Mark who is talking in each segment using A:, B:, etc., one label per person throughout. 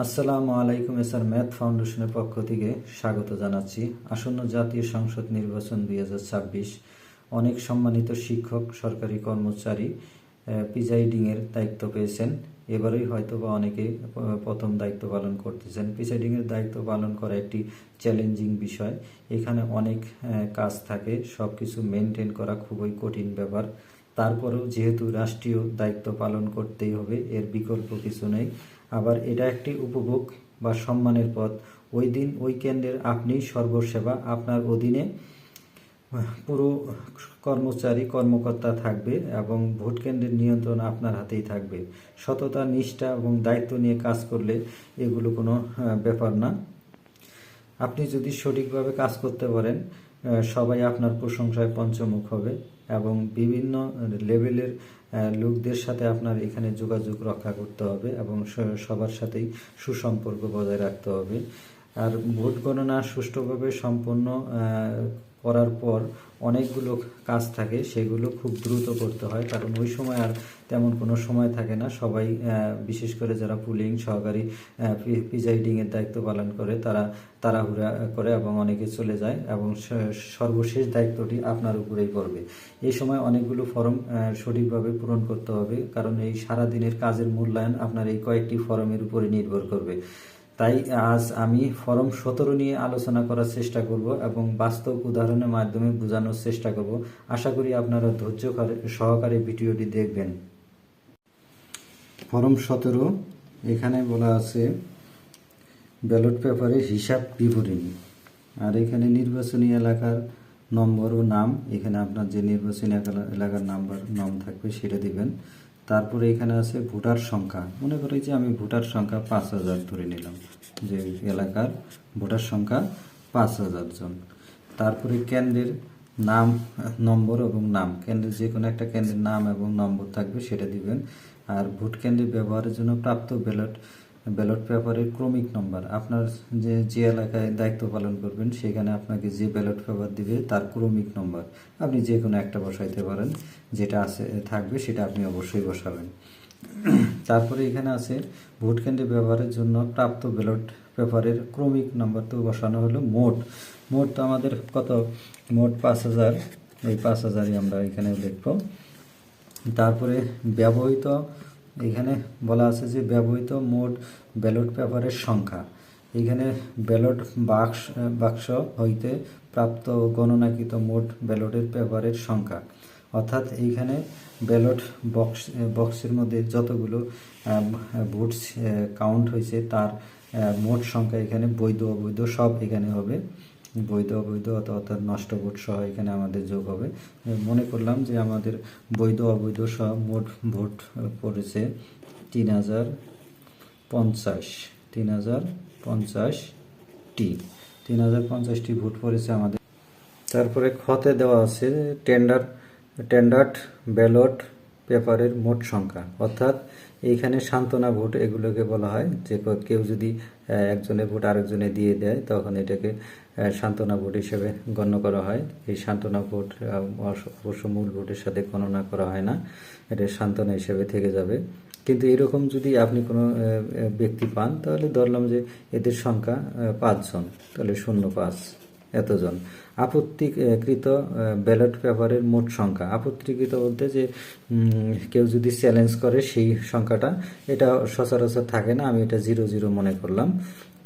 A: আসসালামু আলাইকুম। SR math ফাউন্ডেশনের পক্ষ থেকে স্বাগত জানাচ্ছি। আসন্ন জাতীয় সংসদ নির্বাচন 2026 অনেক সম্মানিত শিক্ষক, সরকারি কর্মচারী প্রিজাইডিংয়ের দায়িত্ব পেয়েছেন। এবারেই হয়তো বা অনেকে প্রথম দায়িত্ব পালন করতেছেন। প্রিজাইডিংয়ের দায়িত্ব পালন করা একটি চ্যালেঞ্জিং বিষয়। এখানে অনেক কাজ থাকে, সব কিছু মেনটেন করা খুবই কঠিন ব্যাপার। তারপরেও যেহেতু রাষ্ট্রীয় দায়িত্ব পালন করতেই হবে, এর বিকল্প কিছু নেই। আবার এটা একটি উপভোগ বা সম্মানের পথ। ওই দিন ওই কেন্দ্রের আপনি সর্বসেবা, আপনার অধীনে পুরো কর্মকর্তা থাকবে এবং ভোট কেন্দ্রের নিয়ন্ত্রণ আপনার হাতেই থাকবে। সততা, নিষ্ঠা এবং দায়িত্ব নিয়ে কাজ করলে এগুলো কোনো ব্যাপার না। আপনি যদি সঠিকভাবে কাজ করতে পারেন, সবাই আপনার প্রশংসায় পঞ্চমুখ হবে এবং বিভিন্ন লেভেলের লোকদের সাথে আপনার এখানে যোগাযোগ রক্ষা করতে হবে এবং সবার সাথেই সুসম্পর্ক বজায় রাখতে হবে। আর ভোট গণনা সুষ্ঠুভাবে সম্পন্ন করার পর অনেকগুলো কাজ থাকে, সেগুলো খুব দ্রুত করতে হয়, কারণ ওই সময় আর তেমন কোনো সময় থাকে না। সবাই বিশেষ করে যারা পুলিং, সহকারী প্রিজাইডিংয়ের দায়িত্ব পালন করে, তারা তাড়াহুড়া করে এবং অনেকে চলে যায় এবং সর্বশেষ দায়িত্বটি আপনার উপরেই পড়বে। এই সময় অনেকগুলো ফর্ম সঠিকভাবে পূরণ করতে হবে, কারণ এই সারাদিনের কাজের মূল্যায়ন আপনার এই কয়েকটি ফর্মের উপরে নির্ভর করবে। তাই আজ আমি ফর্ম 17 নিয়ে আলোচনা করার চেষ্টা করব এবং বাস্তব উদাহরণের মাধ্যমে বোঝানোর চেষ্টা করব। আশা করি আপনারা ধৈর্য সহকারে ভিডিওটি দেখবেন। ফর্ম 17 এখানে বলা আছে ব্যালট পেপারের হিসাব বিবরণী, আর এখানে নির্বাচনী এলাকার নম্বর ও নাম। এখানে আপনার যে নির্বাচনী এলাকার নাম থাকবে সেটা দিবেন। তারপরে এখানে আছে ভোটার সংখ্যা। মনে করি যে আমি ভোটার সংখ্যা 5000 ধরে নিলাম, যে এলাকার ভোটার সংখ্যা 5000 জন। তারপরে কেন্দ্রের নাম, নম্বর এবং নাম, কেন্দ্রের যে কোনো একটা কেন্দ্রের নাম এবং নম্বর থাকবে সেটা দিবেন। আর ভোট কেন্দ্রে ব্যবহারের জন্য প্রাপ্ত ব্যালট পেপারের ক্রমিক নম্বর, আপনার যে এলাকায় দায়িত্ব পালন করবেন সেখানে আপনাকে যে ব্যালট পেপার দিবে তার ক্রমিক নম্বর আপনি যে কোনো একটা বসাইতে পারেন, যেটা আছে থাকবে সেটা আপনি অবশ্যই বসাবেন। তারপরে এখানে আছে ভোট কেন্দ্রে ব্যবহারের জন্য প্রাপ্ত ব্যালট পেপারের ক্রমিক নম্বর তো বসানো হলো। মোট তো আমাদের কত, মোট 5000, এই 5000ই আমরা এখানে লিখব। তারপরে ব্যবহৃত, এখানে বলা আছে যে ব্যবহৃত মোট ব্যালট পেপারের সংখ্যা। এখানে ব্যালট বাক্স হইতে প্রাপ্ত গণনাকৃত মোট ব্যালটের পেপারের সংখ্যা, অর্থাৎ এইখানে ব্যালট বক্সের মধ্যে যতগুলো ভোট কাউন্ট হয়েছে তার মোট সংখ্যা, এখানে বৈধ অবৈধ সব এখানে হবে। বৈধ অবৈধ অর্থাৎ নষ্ট ভোট সহ এখানে আমাদের যোগ হবে। মনে করলাম যে আমাদের বৈধ অবৈধ সহ মোট ভোট পড়েছে 3050টি 3050টি ভোট পড়েছে আমাদের। তারপরে খতে দেওয়া আছে টেন্ডার্ড ব্যালট পেপারের মোট সংখ্যা, অর্থাৎ এইখানে সান্ত্বনা ভোট এগুলোকে বলা হয়। যে কেউ যদি একজনের ভোট আরেকজনে দিয়ে দেয় তখন এটাকে সান্ত্বনা ভোট হিসেবে গণ্য করা হয়। এই সান্ত্বনা ভোট অবশ্য মূল ভোটের সাথে গণনা করা হয় না, এটা সান্ত্বনা হিসেবে থেকে যাবে। কিন্তু এরকম যদি আপনি কোনো ব্যক্তি পান, তাহলে ধরলাম যে এদের সংখ্যা 5 জন, তাহলে 05 এতজন। আপত্তিকৃত ব্যালট পেপারের মোট সংখ্যা, আপত্তিকৃত বলতে যে কেউ যদি চ্যালেঞ্জ করে সেই সংখ্যাটা, এটা সচরাচর থাকে না, আমি এটা 00 মনে করলাম।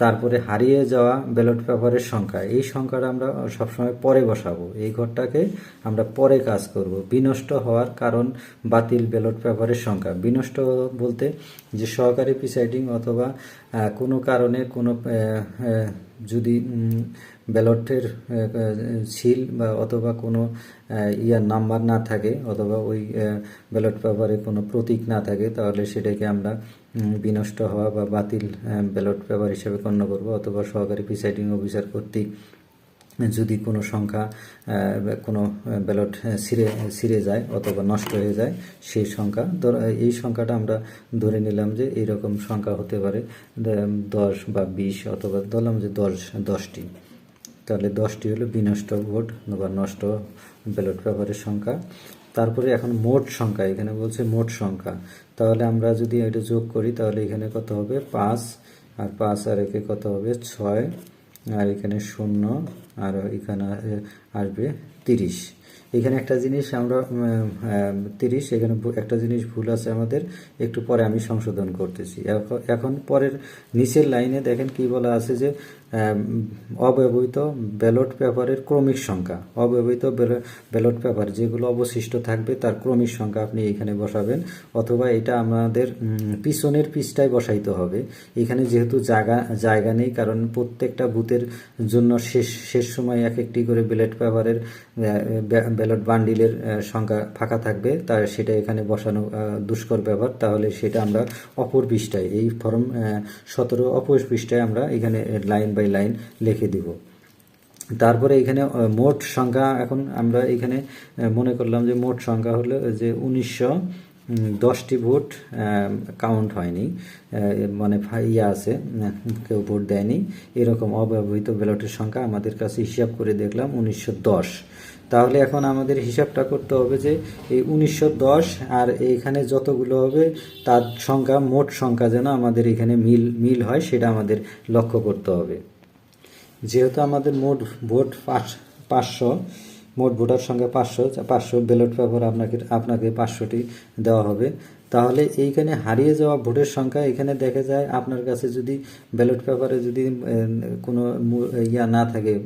A: তারপরে হারিয়ে যাওয়া ব্যালট পেপারের সংখ্যা, এই সংখ্যাটা আমরা সবসময় পরে বসাবো, এই ঘরটাকে আমরা পরে কাজ করব। বিনষ্ট হওয়ার কারণ বাতিল ব্যালট পেপারের সংখ্যা, বিনষ্ট বলতে যে সহকারী প্রিসাইডিং অথবা কোনো কারণে কোনো যদি ব্যালটের সিল বা অথবা কোনো নাম্বার না থাকে অথবা ওই ব্যালট পেপারে কোনো প্রতীক না থাকে, তাহলে সেটাকে আমরা বিনষ্ট হওয়া বা বাতিল ব্যালট পেপার হিসেবে গণ্য করব। অথবা সহকারী প্রিসাইডিং অফিসার কর্তৃক যদি কোনো সংখ্যা কোনো ব্যালট ছিঁড়ে যায় অথবা নষ্ট হয়ে যায়, সেই সংখ্যা এই সংখ্যাটা আমরা ধরে নিলাম যে এইরকম সংখ্যা হতে পারে 10 বা 20, অথবা ধরলাম যে 10টি, তাহলে 10টি হলো বিনষ্ট ভোট বা নষ্ট ব্যালট পেপারের সংখ্যা। তারপরে এখন মোট সংখ্যা, এখানে বলছে মোট সংখ্যা, তাহলে আমরা যদি এটা যোগ করি তাহলে এখানে কত হবে, 5 আর 5 আর 1 কত হবে 6, আর এখানে 0, আর এখানে আসবে 30। এখানে একটা জিনিস আমরা 30, এখানে একটা জিনিস ভুল আছে আমাদের, একটু পরে আমি সংশোধন করতেছি। এখন পরের নিচের লাইনে দেখেন কি বলা আছে যে অব্যবহৃত ব্যালট পেপারের ক্রমিক সংখ্যা, অব্যবহৃত ব্যালট পেপার যেগুলো অবশিষ্ট থাকবে তার ক্রমিক সংখ্যা আপনি এখানে বসাবেন, অথবা এটা আমাদের পিছনের পৃষ্ঠায় বসাইতে হবে। এখানে যেহেতু জায়গা নেই, কারণ প্রত্যেকটা বুথের জন্য শেষ সময় এক একটি করে ব্যালট পেপারের ব্যালট বান্ডিলের সংখ্যা ফাঁকা থাকবে, তার সেটা এখানে বসানো দুষ্কর ব্যাপার। তাহলে সেটা আমরা অপর পৃষ্ঠায়, এই ফর্ম 17 অপর পৃষ্ঠায় আমরা এখানে লাইন বাই লাইন লিখে দিব। তারপরে এখানে মোট সংখ্যা, এখন আমরা এখানে মনে করলাম যে মোট সংখ্যা হলো যে 1910টি ভোট কাউন্ট হয়নি, মানে আছে, কেউ ভোট দেয়নি, এরকম অব্যবহৃত ব্যালটের সংখ্যা আমাদের কাছে হিসাব করে দেখলাম 1910। তাহলে এখন আমাদের হিসাবটা করতে হবে যে এই 1910 আর এইখানে যতগুলো হবে তার সংখ্যা, মোট সংখ্যা যেন আমাদের এখানে মিল হয়, সেটা আমাদের লক্ষ্য করতে হবে। যেহেতু আমাদের মোট ভোট 500, মোট ভোটার সংখ্যা 500 ব্যালট পেপার আপনাকে 500টি দেওয়া হবে। তাহলে এইখানে হারিয়ে যাওয়া ভোটের সংখ্যা, এখানে দেখা যায় আপনার কাছে যদি ব্যালট পেপারে যদি কোনো না থাকে,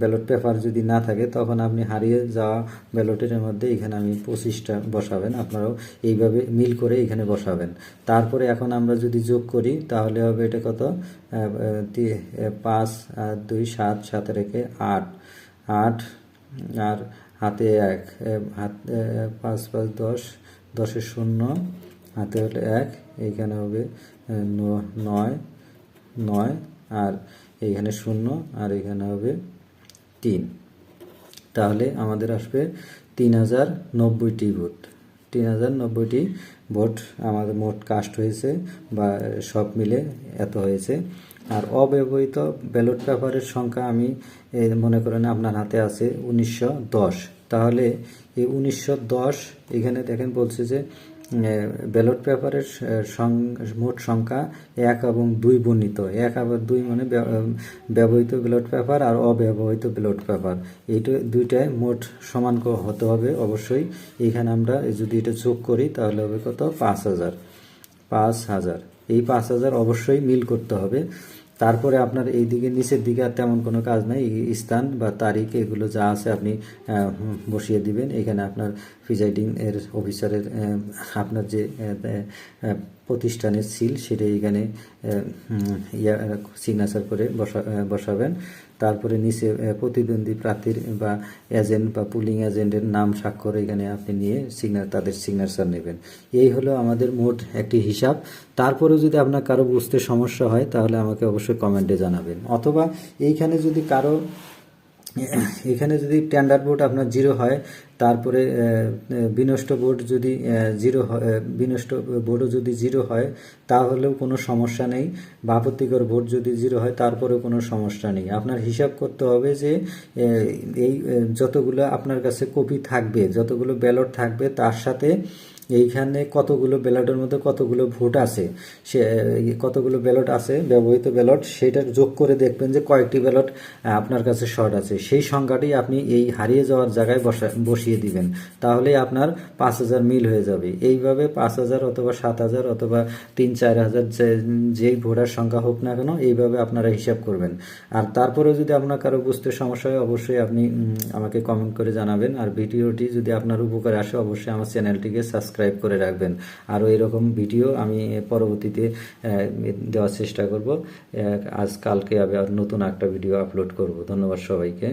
A: ব্যালট পেপার যদি না থাকে, তখন আপনি হারিয়ে যাওয়া ব্যালটের মধ্যে এখানে আমি 25টা বসাবেন, আপনারাও এইভাবে মিল করে এখানে বসাবেন। তারপরে এখন আমরা যদি যোগ করি তাহলে হবে এটা কত, 5 আর 2 7, 7 আর 1 8, আর হাতে 1, 5 5 10, 10 0, হাতে হলে 1, এইখানে হবে 9, আর এইখানে 0, আর এখানে হবে 3। তাহলে আমাদের আসবে 3090টি ভোট। 3090টি ভোট আমাদের মোট কাস্ট হয়েছে, বা সব মিলে এত হয়েছে। আর অব্যবহৃত ব্যালট পেপারের সংখ্যা আমি মনে করেন আপনার হাতে আছে 1910। তাহলে এই 1910 এখানে দেখেন বলছে যে ব্যালট পেপারের মোট সংখ্যা 1 এবং 2 বর্ণিত। 1 এবং 2 মানে ব্যবহৃত ব্যালট পেপার আর অব্যবহৃত ব্যালট পেপার, এইটা দুইটাই মোট সমান হতে হবে অবশ্যই। এখানে আমরা যদি এটা যোগ করি তাহলে হবে কত, 5000। এই 5000 অবশ্যই মিল করতে হবে। তারপরে আপনার এই দিকে নিচের দিকে আর তেমন কোনো কাজ নাই, স্থান বা তারিখ এগুলো যা আছে আপনি বসিয়ে দিবেন। এখানে আপনার প্রিজাইডিং এর অফিসারের আপনার যে প্রতিষ্ঠানের সিল সেটা এখানে সিগনেচার করে বসাবেন। তারপরে নিচে প্রতিদ্বন্দ্বী প্রার্থীর বা এজেন্ট বা পুলিং এজেন্টের নাম স্বাক্ষর এখানে আপনি নিয়ে তাদের সিগনেচার নেবেন। এই হলো আমাদের মোট একটি হিসাব। তারপরেও যদি আপনার কারো বুঝতে সমস্যা হয় তাহলে আমাকে অবশ্যই কমেন্টে জানাবেন, অথবা এইখানে যদি কারো এখানে যদি স্ট্যান্ডার্ড ভোট আপনার 0 হয়, তারপরে বিনষ্ট ভোট যদি 0 হয়, বিনষ্ট ভোটও যদি 0 হয় তাহলেও কোনো সমস্যা নেই, বা আপত্তিকর ভোট যদি 0 হয় তারপরেও কোনো সমস্যা নেই। আপনার হিসাব করতে হবে যে এই যতগুলো আপনার কাছে কপি থাকবে, যতগুলো ব্যালট থাকবে, তার সাথে এইখানে কতগুলো ব্যালটের মধ্যে কতগুলো ভোট আছে, সে কতগুলো ব্যালট আছে ব্যবহৃত ব্যালট, সেটা যোগ করে দেখবেন যে কয়েকটি ব্যালট আপনার কাছে শর্ট আছে। সেই সংখ্যাটি আপনি এই হারিয়ে যাওয়ার জায়গায় বসিয়ে দিবেন, তাহলে আপনার 5000 মিল হয়ে যাবে। এইভাবে 5000 অথবা 7000 অথবা 3-4000 যেই ভোটার সংখ্যা হোক না কেন, এইভাবে আপনারা হিসাব করবেন। আর তারপরেও যদি আপনার কারো বুঝতে সমস্যা হয় অবশ্যই আপনি আমাকে কমেন্ট করে জানাবেন। আর ভিডিওটি যদি আপনার উপকারে আসে অবশ্যই আমার চ্যানেলটিকে সাবস্ক্রাইব করে রাখবেন। আরও এরকম ভিডিও আমি পরবর্তীতে দেওয়ার চেষ্টা করব। কালকে আবার নতুন একটা ভিডিও আপলোড করব। ধন্যবাদ সবাইকে।